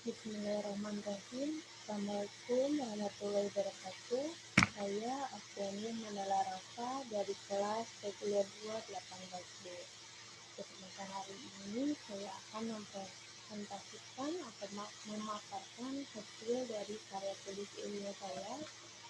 Bismillahirrahmanirrahim. Assalamualaikum warahmatullahi wabarakatuh. Saya Afiani Manala Rafa dari kelas Kuliah 2 18B. Kesempatan hari ini saya akan mempresentasikan atau memaparkan hasil dari karya tulis ilmiah saya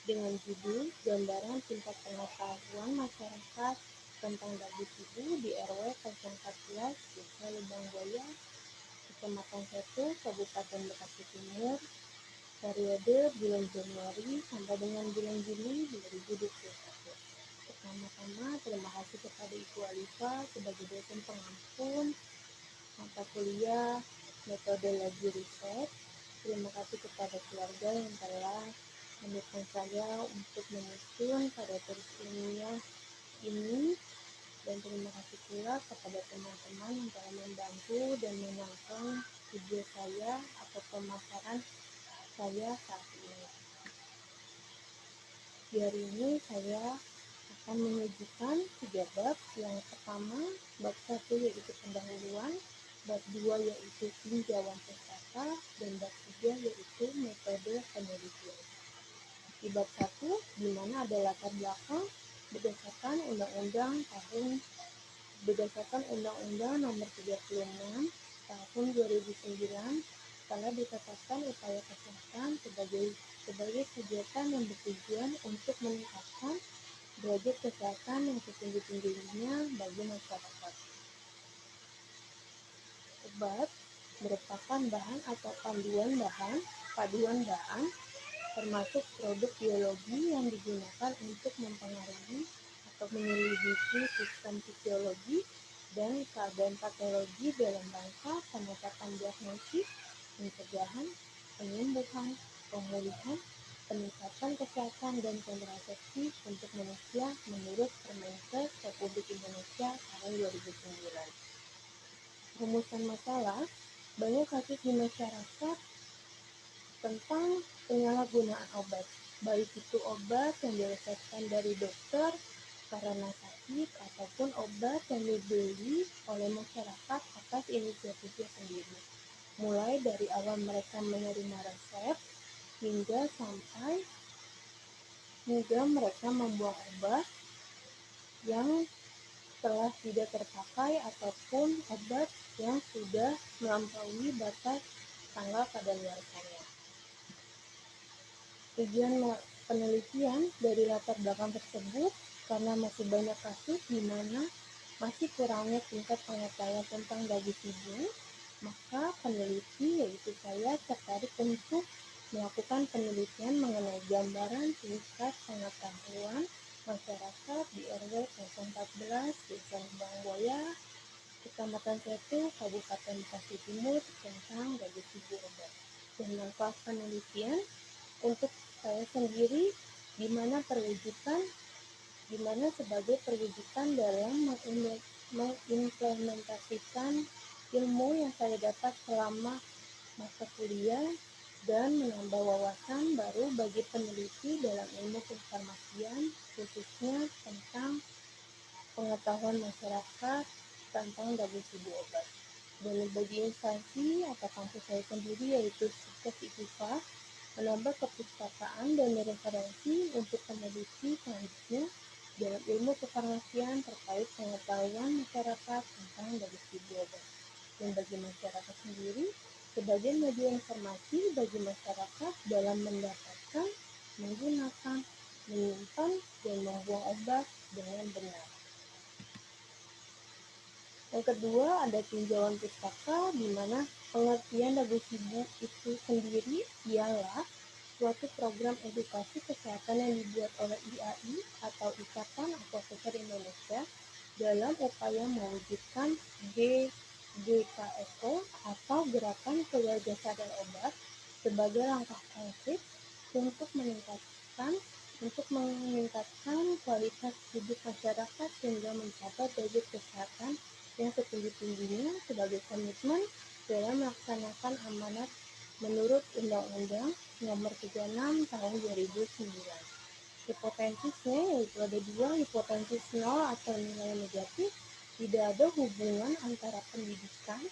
dengan judul Gambaran Tingkat Pengetahuan Masyarakat tentang Daging Ibu di RW 014 Desa Lubang Buaya, Kecamatan Setu, Kabupaten Bekasi Timur, periode bulan Januari sampai dengan bulan Juli 2021. Pertama-tama, terima kasih kepada Ibu Alifa sebagai dosen pengampun mata kuliah metodologi riset. Terima kasih kepada keluarga yang telah mendukung saya untuk menyusun karya tulis ilmiah ini, dan terima kasih pula kepada teman-teman yang telah membantu dan menonton video saya atau pemaparan saya saat ini. Di hari ini saya akan menyajikan 3 bab. Yang pertama, bab 1 yaitu pendahuluan, bab 2 yaitu tinjauan pustaka, dan bab 3 yaitu metode penelitian. Di bab 1, di mana ada latar belakang berdasarkan Undang-Undang Nomor 36 Tahun 2009 telah ditetapkan upaya kesehatan sebagai kegiatan yang bertujuan untuk meningkatkan derajat kesehatan yang setinggi-tingginya bagi masyarakat. Obat merupakan bahan atau paduan bahan termasuk produk biologi yang digunakan untuk mempengaruhi atau menyelidiki sistem fisiologi dan keadaan patologi dalam rangka penetapan diagnosis, pencegahan, penyembuhan, pemulihan, peningkatan kesehatan dan kontrasepsi untuk manusia menurut Permenkes Republik Indonesia tahun 2009. Rumusan masalah, banyak kasus di masyarakat tentang penyalahgunaan obat, baik itu obat yang diresepkan dari dokter karena sakit ataupun obat yang dibeli oleh masyarakat atas inisiatifnya sendiri. Mulai dari awal mereka menerima resep hingga mereka membuang obat yang telah tidak terpakai ataupun obat yang sudah melampaui batas tanggal kadaluarsanya. Tujuan penelitian dari latar belakang tersebut karena masih banyak kasus di mana masih kurangnya tingkat pengetahuan tentang daging ibu, maka peneliti yaitu saya tertarik untuk melakukan penelitian mengenai gambaran tingkat pengetahuan masyarakat di RW 014 Desa Lubang Buaya, Kecamatan Setu, Kabupaten Bekasi Timur tentang daging ibu obat. Dan manfaat penelitian untuk saya sendiri di mana sebagai perwujudan dalam mengimplementasikan ilmu yang saya dapat selama masa kuliah dan menambah wawasan baru bagi peneliti dalam ilmu kefarmasian, khususnya tentang pengetahuan masyarakat tentang daging ibu obat. Dan bagi instansi atau kampus saya sendiri yaitu Sukses IPIFA, menambah kepustakaan dan referensi untuk peneliti selanjutnya dalam ilmu kefarmasian terkait pengetahuan masyarakat tentang daging ibu obat. Dan bagi masyarakat sendiri, sebagai media informasi bagi masyarakat dalam mendapatkan, menggunakan, menyimpan, dan membuang obat dengan benar. Yang kedua, ada tinjauan pustaka, di mana pengertian daging ibu itu sendiri ialah suatu program edukasi kesehatan yang dibuat oleh IAI atau Ikatan Apoteker Indonesia dalam upaya mewujudkan GKSO atau Gerakan Keluarga Sadar Obat sebagai langkah konkret untuk meningkatkan kualitas hidup masyarakat sehingga mencapai derajat kesehatan yang setinggi-tingginya sebagai komitmen dalam melaksanakan amanat menurut Undang-Undang Nomor 36 Tahun 2009. Hipotesisnya yaitu ada 2, hipotesis nol atau nilai negatif, tidak ada hubungan antara pendidikan,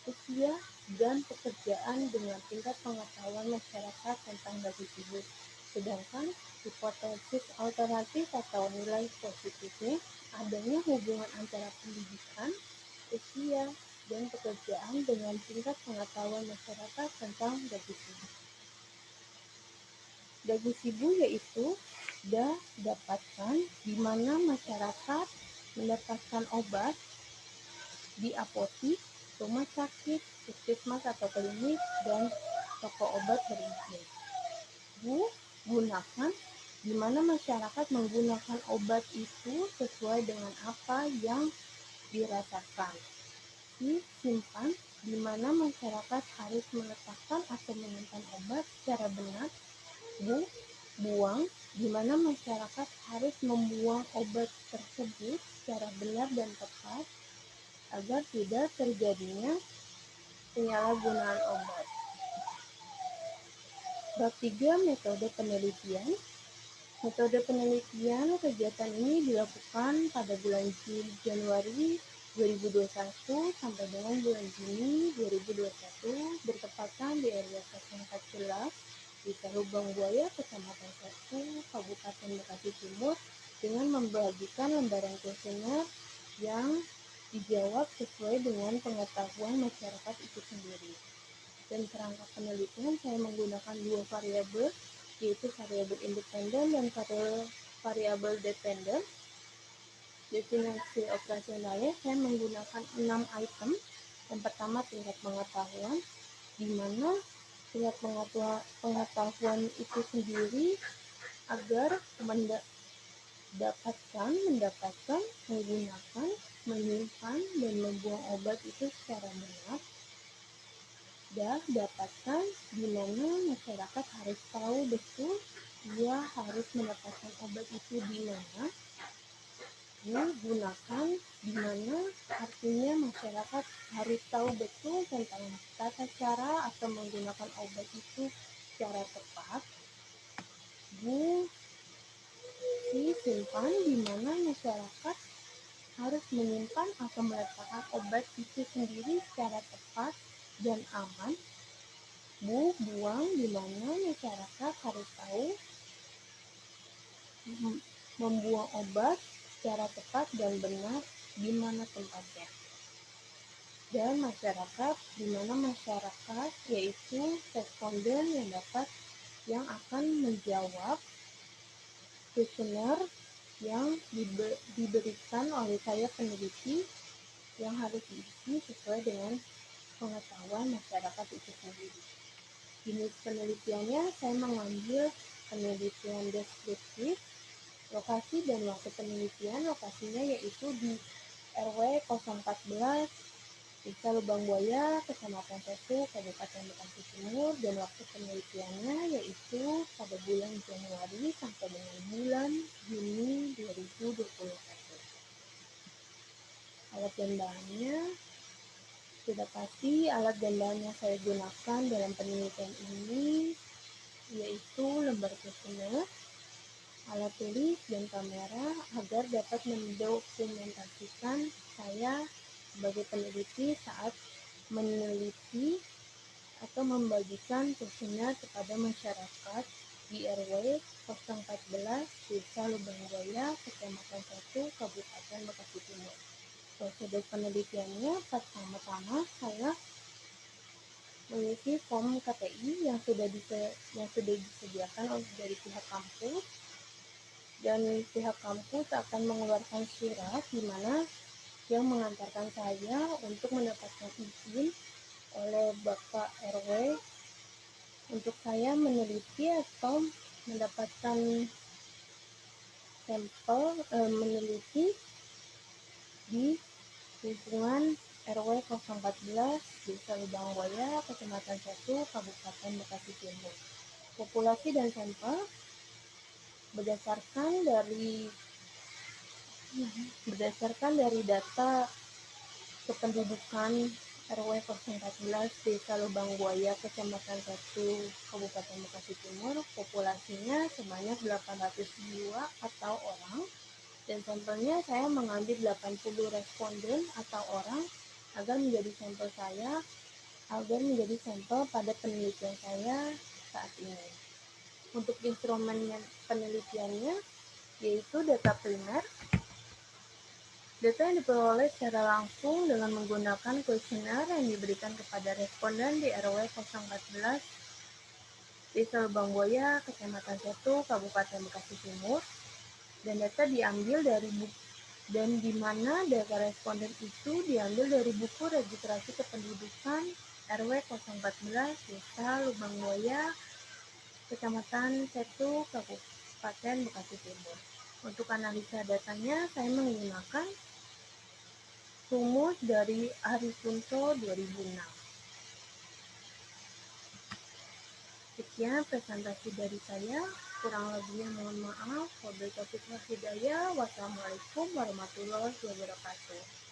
usia, dan pekerjaan dengan tingkat pengetahuan masyarakat tentang gaji sibuk. Sedangkan hipotesis alternatif atau nilai positifnya adanya hubungan antara pendidikan, usia, dan pekerjaan dengan tingkat pengetahuan masyarakat tentang gaji sibuk. Gaji sibuk yaitu dapatkan di mana masyarakat mendapatkan obat di apotik, rumah sakit, puskesmas atau klinik, dan toko obat berizin. Gunakan di mana masyarakat menggunakan obat itu sesuai dengan apa yang dirasakan. Simpan di mana masyarakat harus meletakkan atau menyimpan obat secara benar. Buang di mana masyarakat harus membuang obat tersebut secara benar dan tepat agar tidak terjadinya penyalahgunaan obat. Bab 3, metode penelitian. Metode penelitian kegiatan ini dilakukan pada bulan Januari 2021 sampai dengan bulan Juni 2021 bertepatan di RW 014 Desa Lubang Buaya, Kecamatan 1, Kabupaten Bekasi Timur dengan membagikan lembaran kuesioner yang dijawab sesuai dengan pengetahuan masyarakat itu sendiri. Dan kerangka penelitian saya menggunakan dua variabel, yaitu variabel independen dan variabel dependen. Definisi operasionalnya saya menggunakan 6 item. Yang pertama tingkat pengetahuan, di mana tingkat pengetahuan itu sendiri agar mendapatkan, menggunakan, menyimpan, dan membuang obat itu secara benar. Dapatkan di mana masyarakat harus tahu betul dia harus mendapatkan obat itu di mana. Gunakan di mana artinya masyarakat harus tahu betul tentang tata cara atau menggunakan obat itu secara tepat. Simpan di mana masyarakat harus menyimpan atau meletakkan obat itu sendiri secara tepat dan aman. Buang di mana masyarakat harus tahu membuang obat secara tepat dan benar di mana tempatnya. Dan masyarakat, di mana masyarakat yaitu responden yang akan menjawab kuesioner yang diberikan oleh saya peneliti yang harus diisi sesuai dengan pengetahuan masyarakat itu sendiri. Jenis penelitiannya saya mengambil penelitian deskriptif, lokasi dan waktu penelitian. Lokasinya yaitu di RW 014 Desa Lubang Buaya, Kecamatan 1, Kabupaten Bekasi Timur, dan waktu penelitiannya yaitu pada bulan Januari sampai dengan bulan Juni 2021. Alat dan bahannya sudah pasti alat dan bahan yang saya gunakan dalam penelitian ini yaitu lembar kuesioner, alat tulis, dan kamera agar dapat mendokumentasikan saya sebagai peneliti saat meneliti atau membagikan kuesioner kepada masyarakat di RW 014 Desa Lubang Buaya, Kecamatan 1, Kabupaten Bekasi Timur. Prosedur penelitiannya pertama-tama saya mengisi form KTI yang sudah disediakan dari pihak kampus, dan pihak kampus akan mengeluarkan surat di mana yang mengantarkan saya untuk mendapatkan izin oleh Bapak RW untuk saya meneliti atau mendapatkan sampel meneliti di lingkungan RW 014 Desa Lubang Buaya, Kecamatan 1, Kabupaten Bekasi Timur. Populasi dan sampel berdasarkan dari data kependudukan RW 014 Desa Lubang Buaya, Kecamatan 1, Kabupaten Bekasi Timur, populasinya sebanyak 800 jiwa atau orang, dan sampelnya saya mengambil 80 responden atau orang agar menjadi sampel saya agar menjadi sampel pada penelitian saya saat ini. Untuk instrumen penelitiannya yaitu data primer, data yang diperoleh secara langsung dengan menggunakan kuesioner yang diberikan kepada responden di RW 014 Desa Lubang Buaya, Kecamatan Setu, Kabupaten Bekasi Timur, dan data diambil dari dan di mana data responden itu diambil dari buku registrasi kependudukan RW 014 Desa Lubang Buaya, Kecamatan Setu, Kabupaten Bekasi Timur. Untuk analisa datanya, saya menggunakan rumus dari Arisunto 2006. Sekian presentasi dari saya. Kurang lebihnya mohon maaf. Wabillahi taufiq wal hidayah. Wassalamualaikum warahmatullahi wabarakatuh.